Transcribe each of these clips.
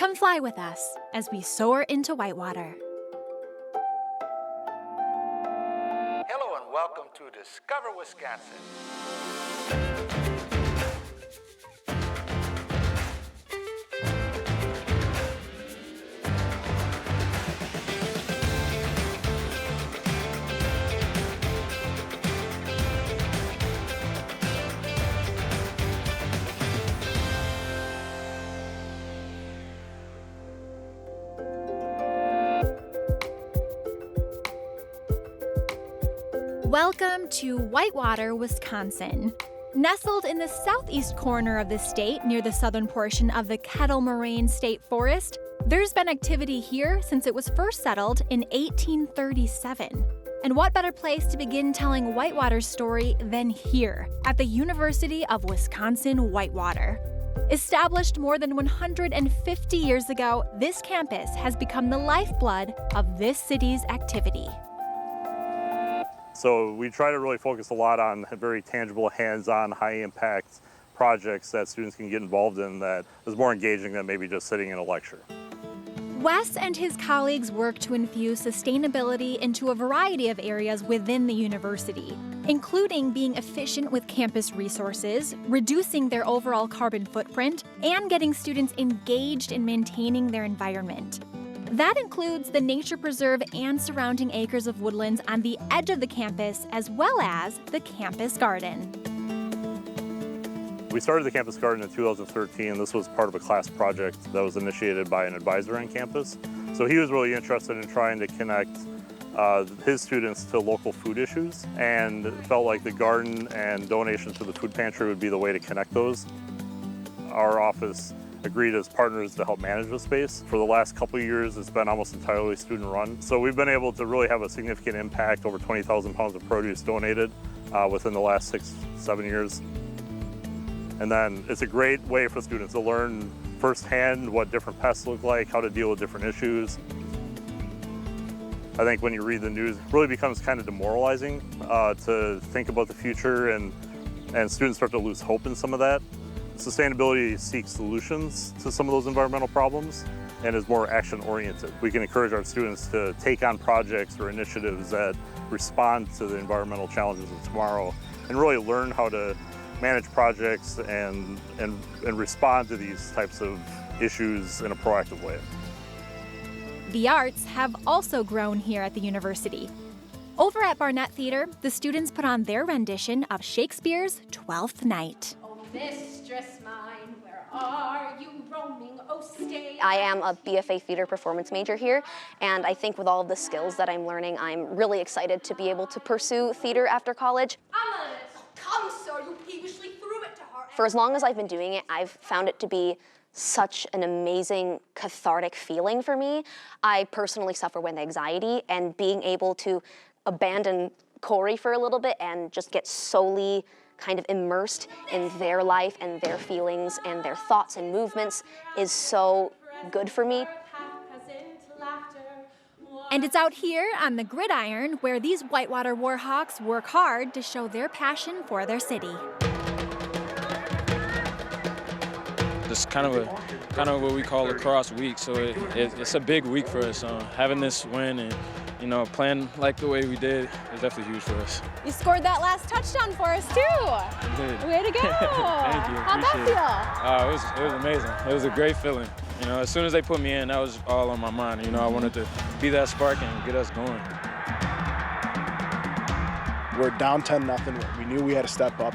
Come fly with us as we soar into Whitewater. Hello and welcome to Discover Wisconsin. Welcome to Whitewater, Wisconsin. Nestled in the southeast corner of the state near the southern portion of the Kettle Moraine State Forest, there's been activity here since it was first settled in 1837. And what better place to begin telling Whitewater's story than here at the University of Wisconsin-Whitewater. Established more than 150 years ago, this campus has become the lifeblood of this city's activity. So we try to really focus a lot on very tangible, hands-on, high-impact projects that students can get involved in that is more engaging than maybe just sitting in a lecture. Wes and his colleagues work to infuse sustainability into a variety of areas within the university, including being efficient with campus resources, reducing their overall carbon footprint, and getting students engaged in maintaining their environment. That includes the nature preserve and surrounding acres of woodlands on the edge of the campus, as well as the campus garden. We started the campus garden in 2013. This was part of a class project that was initiated by an advisor on campus. So he was really interested in trying to connect his students to local food issues and felt like the garden and donations to the food pantry would be the way to connect those. Our office agreed as partners to help manage the space. For the last couple of years, it's been almost entirely student-run. So we've been able to really have a significant impact, over 20,000 pounds of produce donated within the last 6-7 years. And then it's a great way for students to learn firsthand what different pests look like, how to deal with different issues. I think when you read the news, it really becomes kind of demoralizing to think about the future, and students start to lose hope in some of that. Sustainability seeks solutions to some of those environmental problems and is more action-oriented. We can encourage our students to take on projects or initiatives that respond to the environmental challenges of tomorrow and really learn how to manage projects and respond to these types of issues in a proactive way. The arts have also grown here at the university. Over at Barnett Theater, the students put on their rendition of Shakespeare's Twelfth Night. Mistress mine, where are you roaming? Oh, stay. I am a BFA theater performance major here, and I think with all of the skills that I'm learning, I'm really excited to be able to pursue theater after college. Come, sir, you peevishly threw it to her. For as long as I've been doing it, I've found it to be such an amazing cathartic feeling for me. I personally suffer with anxiety, and being able to abandon Corey for a little bit and just get solely kind of immersed in their life and their feelings and their thoughts and movements is so good for me. And it's out here on the gridiron where these Whitewater Warhawks work hard to show their passion for their city. It's kind of what we call lacrosse week, so it's a big week for us. Having this win and playing like the way we did is definitely huge for us. You scored that last touchdown for us too. Way to go! Thank you. How'd that feel? It was amazing. It was a great feeling. As soon as they put me in, that was all on my mind. I wanted to be that spark and get us going. We're down 10-0. We knew we had to step up.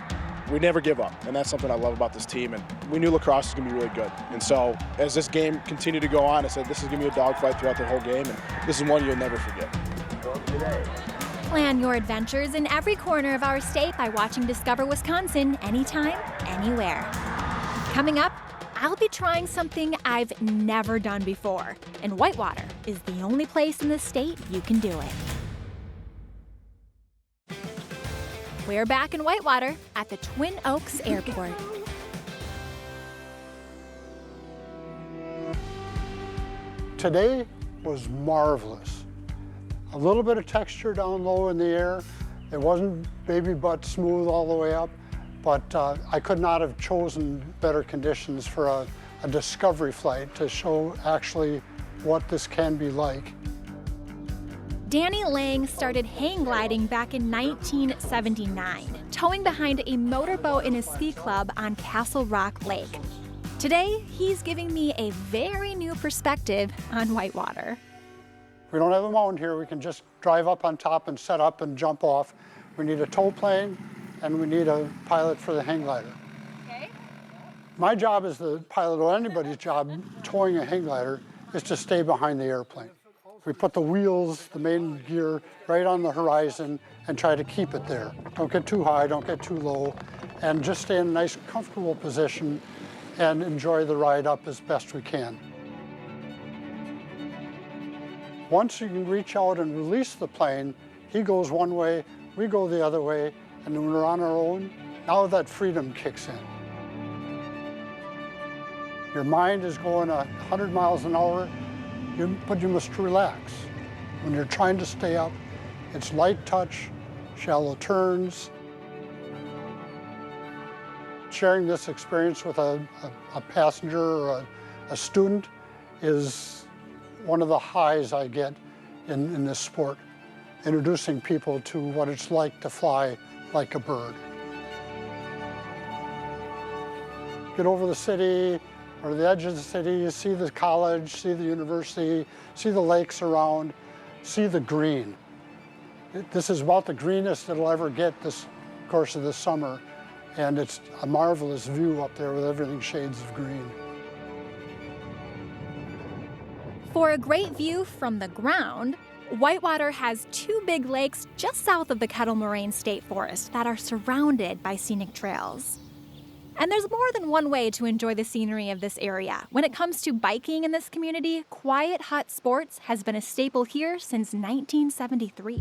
We never give up, and that's something I love about this team. And we knew lacrosse was going to be really good. And so as this game continued to go on, I said this is going to be a dogfight throughout the whole game, and this is one you'll never forget. Plan your adventures in every corner of our state by watching Discover Wisconsin anytime, anywhere. Coming up, I'll be trying something I've never done before, and Whitewater is the only place in the state you can do it. We're back in Whitewater at the Twin Oaks Airport. Today was marvelous. A little bit of texture down low in the air. It wasn't baby butt smooth all the way up, but I could not have chosen better conditions for a a discovery flight to show actually what this can be like. Danny Lang started hang gliding back in 1979, towing behind a motorboat in his ski club on Castle Rock Lake. Today, he's giving me a very new perspective on whitewater. We don't have a mountain here. We can just drive up on top and set up and jump off. We need a tow plane, and we need a pilot for the hang glider. Okay. My job as the pilot, or anybody's job towing a hang glider, is to stay behind the airplane. We put the wheels, the main gear, right on the horizon and try to keep it there. Don't get too high, don't get too low, and just stay in a nice, comfortable position and enjoy the ride up as best we can. Once you can reach out and release the plane, he goes one way, we go the other way, and when we're on our own, now that freedom kicks in. Your mind is going 100 miles an hour, but you must relax. When you're trying to stay up, it's light touch, shallow turns. Sharing this experience with a passenger or a student is one of the highs I get in this sport, introducing people to what it's like to fly like a bird. Get over the city or the edge of the city, you see the college, see the university, see the lakes around, see the green. This is about the greenest it'll ever get this course of the summer, and it's a marvelous view up there with everything shades of green. For a great view from the ground, Whitewater has two big lakes just south of the Kettle Moraine State Forest that are surrounded by scenic trails. And there's more than one way to enjoy the scenery of this area. When it comes to biking in this community, Quiet Hut Sports has been a staple here since 1973.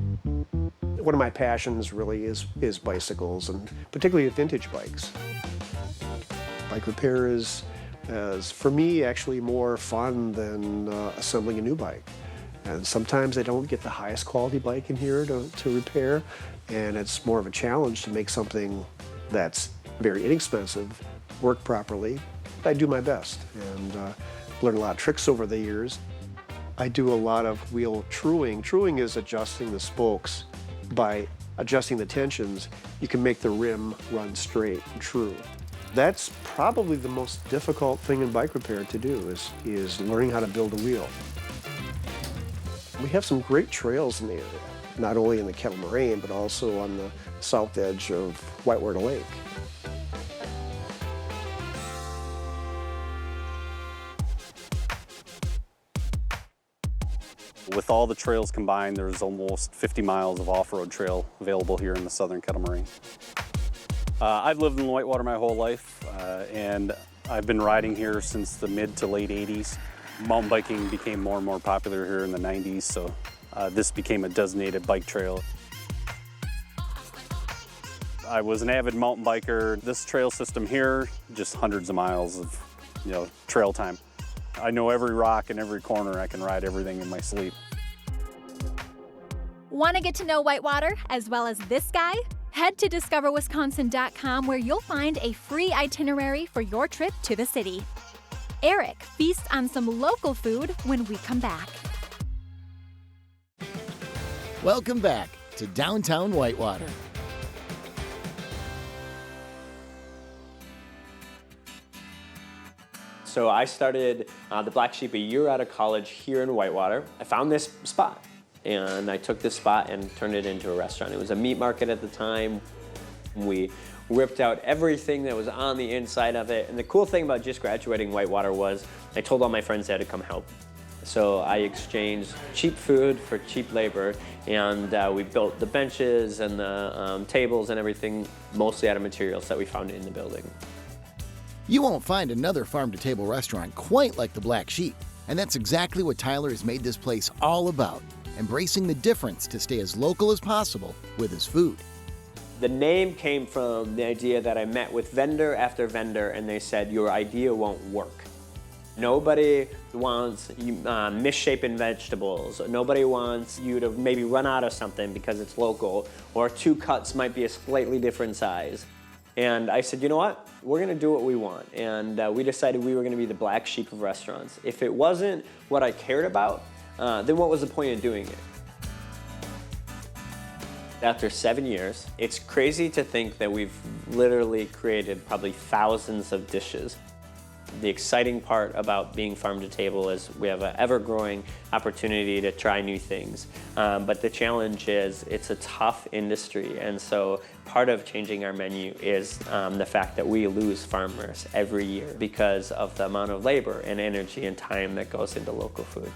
One of my passions really is bicycles, and particularly vintage bikes. Bike repair is for me, actually more fun than assembling a new bike. And sometimes I don't get the highest quality bike in here to repair, and it's more of a challenge to make something that's very inexpensive work properly. I do my best, and learned a lot of tricks over the years. I do a lot of wheel truing. Truing is adjusting the spokes. By adjusting the tensions, you can make the rim run straight and true. That's probably the most difficult thing in bike repair to do, is learning how to build a wheel. We have some great trails in the area, not only in the Kettle Moraine, but also on the south edge of Whitewater Lake. With all the trails combined, there's almost 50 miles of off-road trail available here in the southern Kettle Moraine. I've lived in Whitewater my whole life, and I've been riding here since the mid to late 80s. Mountain biking became more and more popular here in the 90s, so this became a designated bike trail. I was an avid mountain biker. This trail system here, just hundreds of miles of trail time. I know every rock and every corner. I can ride everything in my sleep. Want to get to know Whitewater as well as this guy? Head to discoverwisconsin.com where you'll find a free itinerary for your trip to the city. Eric feasts on some local food when we come back. Welcome back to downtown Whitewater. So I started the Black Sheep a year out of college here in Whitewater. I found this spot, and I took this spot and turned it into a restaurant. It was a meat market at the time. We ripped out everything that was on the inside of it. And the cool thing about just graduating Whitewater was I told all my friends they had to come help. So I exchanged cheap food for cheap labor, and we built the benches and the tables and everything mostly out of materials that we found in the building. You won't find another farm-to-table restaurant quite like the Black Sheep, and that's exactly what Tyler has made this place all about, embracing the difference to stay as local as possible with his food. The name came from the idea that I met with vendor after vendor, and they said, your idea won't work. Nobody wants misshapen vegetables. Nobody wants you to maybe run out of something because it's local, or two cuts might be a slightly different size. And I said, you know what? We're gonna do what we want. And we decided we were gonna be the black sheep of restaurants. If it wasn't what I cared about, then what was the point of doing it? After 7 years, it's crazy to think that we've literally created probably thousands of dishes. The exciting part about being farm to table is we have an ever-growing opportunity to try new things. But the challenge is it's a tough industry, and so part of changing our menu is the fact that we lose farmers every year because of the amount of labor and energy and time that goes into local food.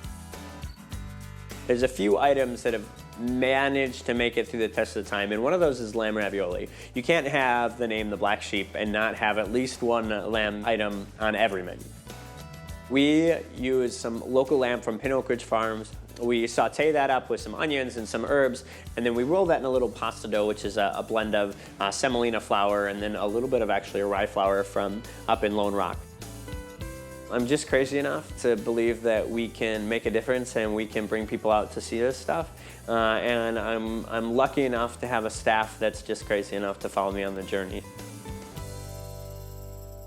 There's a few items that have managed to make it through the test of time, and one of those is lamb ravioli. You can't have the name The Black Sheep and not have at least one lamb item on every menu. We use some local lamb from Pin Oak Ridge Farms. We saute that up with some onions and some herbs, and then we roll that in a little pasta dough, which is a blend of semolina flour and then a little bit of actually a rye flour from up in Lone Rock. I'm just crazy enough to believe that we can make a difference and we can bring people out to see this stuff. And I'm lucky enough to have a staff that's just crazy enough to follow me on the journey.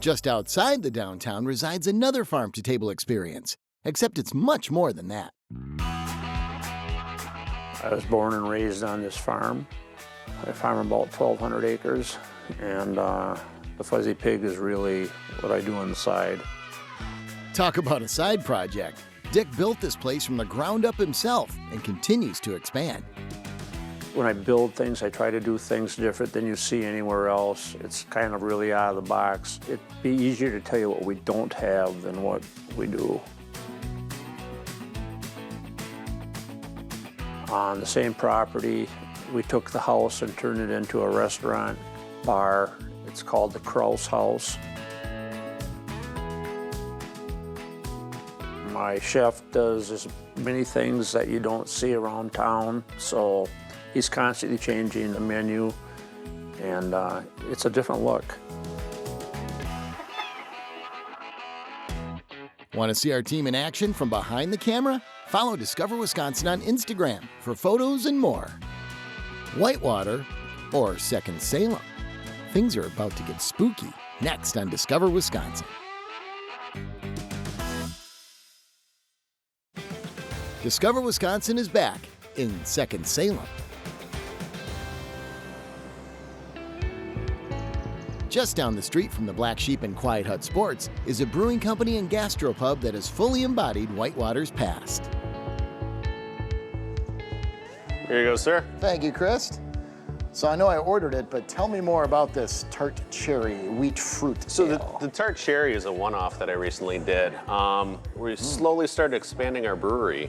Just outside the downtown resides another farm-to-table experience, except it's much more than that. I was born and raised on this farm. I farm about 1,200 acres, and the fuzzy pig is really what I do on the side. Talk about a side project. Dick built this place from the ground up himself and continues to expand. When I build things, I try to do things different than you see anywhere else. It's kind of really out of the box. It'd be easier to tell you what we don't have than what we do. On the same property, we took the house and turned it into a restaurant bar. It's called the Kraus House. My chef does as many things that you don't see around town, so he's constantly changing the menu, and it's a different look. Want to see our team in action from behind the camera? Follow Discover Wisconsin on Instagram for photos and more. Whitewater or Second Salem. Things are about to get spooky next on Discover Wisconsin. Discover Wisconsin is back in Second Salem. Just down the street from the Black Sheep and Quiet Hut Sports is a brewing company and gastropub that has fully embodied Whitewater's past. Here you go, sir. Thank you, Chris. So I know I ordered it, but tell me more about this tart cherry wheat fruit So ale. the tart cherry is a one-off that I recently did. We slowly started expanding our brewery,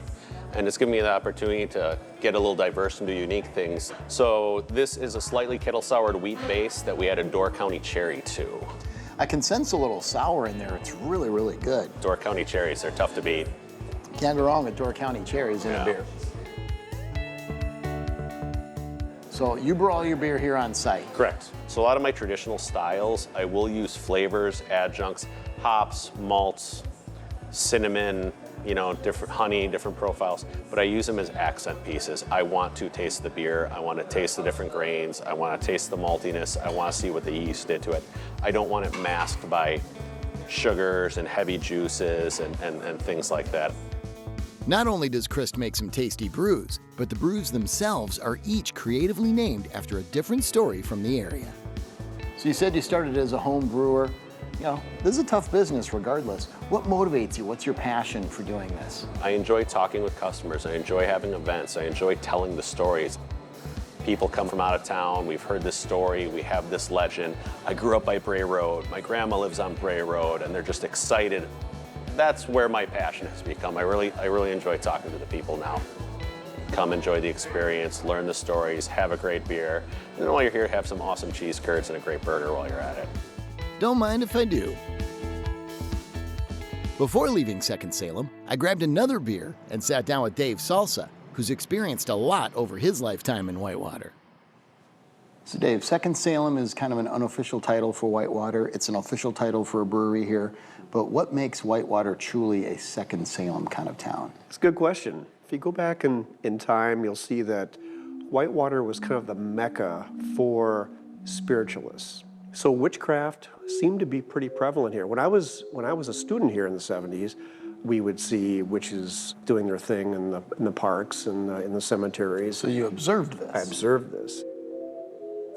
and it's given me the opportunity to get a little diverse and do unique things. So this is a slightly kettle-soured wheat base that we added Door County cherry to. I can sense a little sour in there. It's really, really good. Door County cherries are tough to beat. Can't go wrong with Door County cherries in a beer. So you brew all your beer here on site? Correct. So a lot of my traditional styles, I will use flavors, adjuncts, hops, malts, cinnamon, you know, different honey, different profiles, but I use them as accent pieces. I want to taste the beer. I want to taste the different grains. I want to taste the maltiness. I want to see what the yeast did to it. I don't want it masked by sugars and heavy juices and things like that. Not only does Chris make some tasty brews, but the brews themselves are each creatively named after a different story from the area. So you said you started as a home brewer. You know, this is a tough business regardless. What motivates you? What's your passion for doing this? I enjoy talking with customers. I enjoy having events. I enjoy telling the stories. People come from out of town. We've heard this story. We have this legend. I grew up by Bray Road. My grandma lives on Bray Road, and they're just excited. That's where my passion has become. I really enjoy talking to the people now. Come enjoy the experience, learn the stories, have a great beer, and then while you're here, have some awesome cheese curds and a great burger while you're at it. Don't mind if I do. Before leaving Second Salem, I grabbed another beer and sat down with Dave Salsa, who's experienced a lot over his lifetime in Whitewater. So Dave, Second Salem is kind of an unofficial title for Whitewater. It's an official title for a brewery here. But what makes Whitewater truly a Second Salem kind of town? It's a good question. If you go back in time, you'll see that Whitewater was kind of the mecca for spiritualists. So witchcraft seemed to be pretty prevalent here. When I was a student here in the 70s, we would see witches doing their thing in the parks and in the cemeteries. So you observed this? I observed this.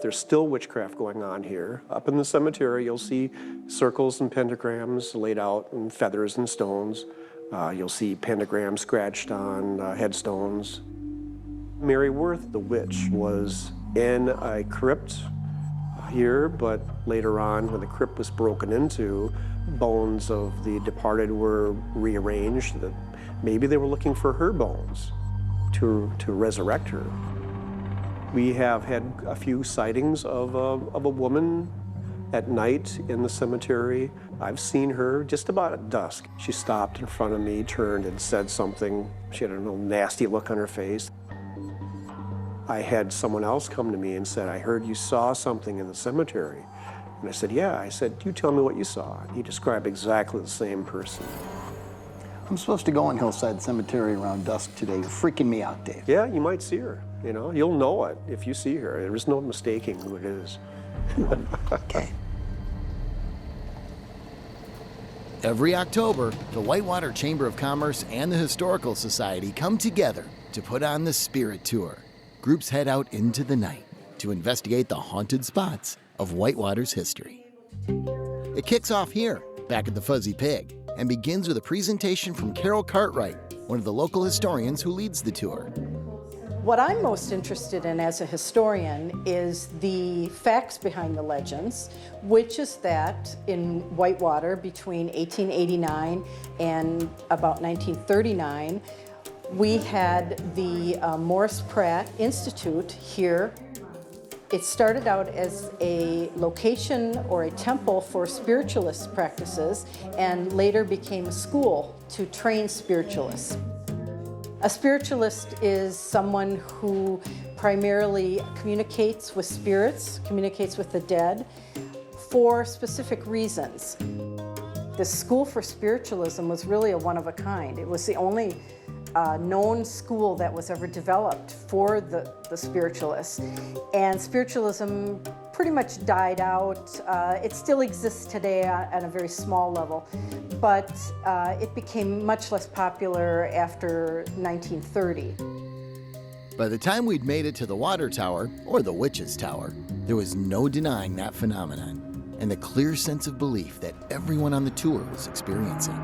There's still witchcraft going on here. Up in the cemetery, you'll see circles and pentagrams laid out in feathers and stones. You'll see pentagrams scratched on headstones. Mary Worth, the witch, was in a crypt here, but later on, when the crypt was broken into, bones of the departed were rearranged. That maybe they were looking for her bones to resurrect her. We have had a few sightings of a woman at night in the cemetery. I've seen her just about at dusk. She stopped in front of me, turned and said something. She had a little nasty look on her face. I had someone else come to me and said, I heard you saw something in the cemetery. And I said, yeah. I said, you tell me what you saw. And he described exactly the same person. I'm supposed to go on Hillside Cemetery around dusk today. You're freaking me out, Dave. Yeah, you might see her. You know, you'll know it if you see her. There is no mistaking who it is. Okay. Every October, the Whitewater Chamber of Commerce and the Historical Society come together to put on the Spirit Tour. Groups head out into the night to investigate the haunted spots of Whitewater's history. It kicks off here, back at the Fuzzy Pig, and begins with a presentation from CARTWRIGHT, one of the local historians who leads the tour. What I'm most interested in as a historian is the facts behind the legends, which is that in Whitewater between 1889 and about 1939, we had the Morris Pratt Institute here. It started out as a location or a temple for spiritualist practices and later became a school to train spiritualists. A spiritualist is someone who primarily communicates with spirits, communicates with the dead for specific reasons. The School for Spiritualism was really a one of a kind. It was the only known school that was ever developed for the spiritualists. And spiritualism pretty much died out. It still exists today at a very small level, but it became much less popular after 1930. By the time we'd made it to the Water Tower, or the Witch's Tower, there was no denying that phenomenon and the clear sense of belief that everyone on the tour was experiencing.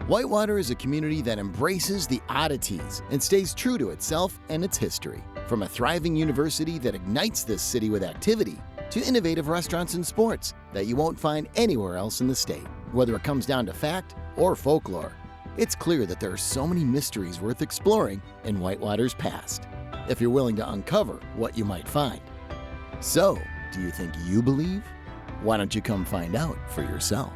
Whitewater is a community that embraces the oddities and stays true to itself and its history. From a thriving university that ignites this city with activity, to innovative restaurants and sports that you won't find anywhere else in the state. Whether it comes down to fact or folklore, it's clear that there are so many mysteries worth exploring in Whitewater's past, if you're willing to uncover what you might find. So, do you think you believe? Why don't you come find out for yourself?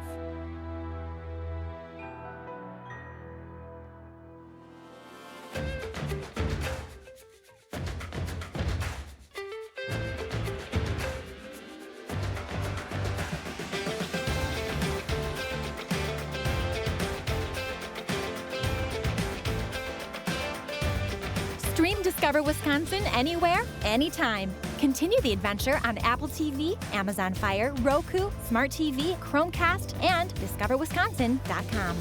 Stream Discover Wisconsin anywhere, anytime. Continue the adventure on Apple TV, Amazon Fire, Roku, Smart TV, Chromecast, and discoverwisconsin.com.